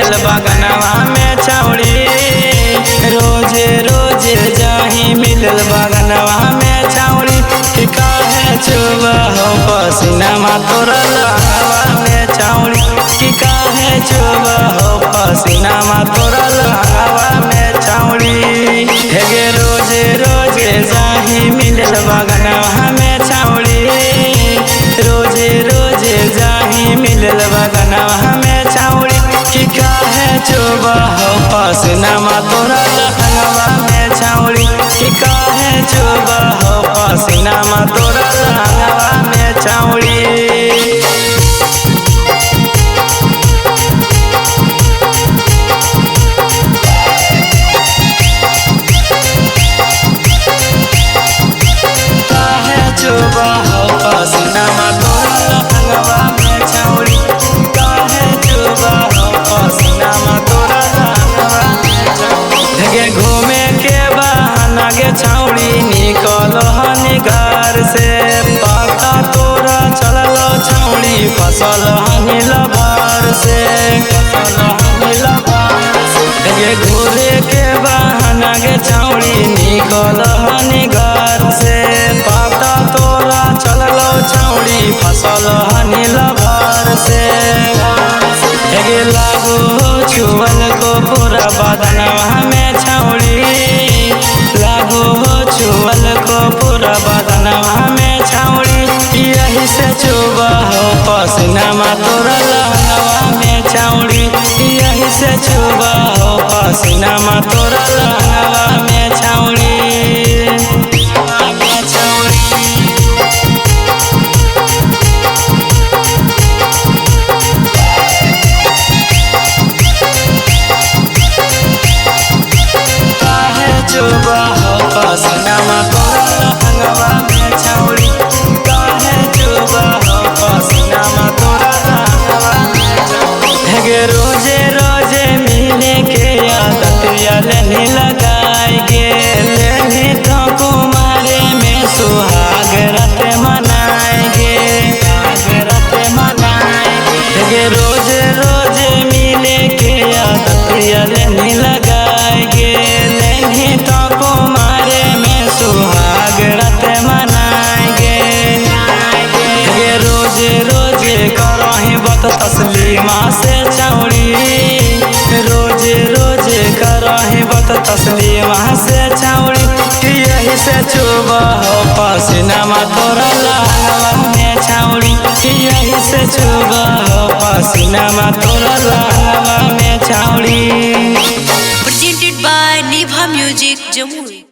मिलल बगनवा में छौड़ी। रोजे रोजे जाही मिलल बगनवा में छौड़ी। कि काहे चुबा हो पसीनामा तोरा लहंगवा में छौड़ी। कि काहे चुबा हो पसीनामा तोरा लहंगवा में छौड़ी। हेगे रोजे रोजे जाही मिलल बगनवा में छौड़ी। रोजे रोजे जाही मिलल बगनवा में छौड़ी। कि काहे चुबा हो पसीनामा तोरा लहंगवा में छौड़ी। कि काहे चुबा हो पसीनामा तोरा लहंगवा में छौड़ी। चुबा हो पसीनामा तोरा लहंगवा में छौड़ी। काहे चुबा हो पसीनामा तोरा लहंगवा में छौड़ी। गे घूमे के बहाना गे छौड़ी निकल हनी घर से। पता तोरा चललो छौड़ी फसल हनी लबार से। गे घूरे के बहाना गे छौड़ी निकल हनी घर से। छौड़ी फसल हनी लबार से। हेगे लागू छुअल को पूरा बदनवा में छौड़ी। लागू छुअल को पूरा बदनवा में छौड़ी। यही से चुबा हो पसीनामा तोरा लहंगवा में छौड़ी। यही से चुबा हो पसीनामा तोरा लहंगवा में छौड़ी। चुबा हो पसीनामा तोरा लहंगवा में छौड़ी। काहे चुबा हो पसीनामा तोरा लहंगवा में छौड़ी। हेगे रोजे रोजे मिले के आदत लेनी लगाई गे। लेनी तो कुमारे में सुहाग रात मनाएंगे। हेगे रोजे रोजे मिले के आदत लेनी लगाएंगे। तो कुमारे में सुहाग रात मनाएंगे। ये रोजे रोजे करही बत तस्लीमा से छौड़ी। रोजे रोजे करही बत तस्लीमा से छौड़ी। यही से चुबा हो पसीनामा तोरा लहंगवा में छौड़ी। यही से चुबा हो पसीनामा तोरा लहंगवा में छौड़ी। Presented by Nibha Music, Jammu।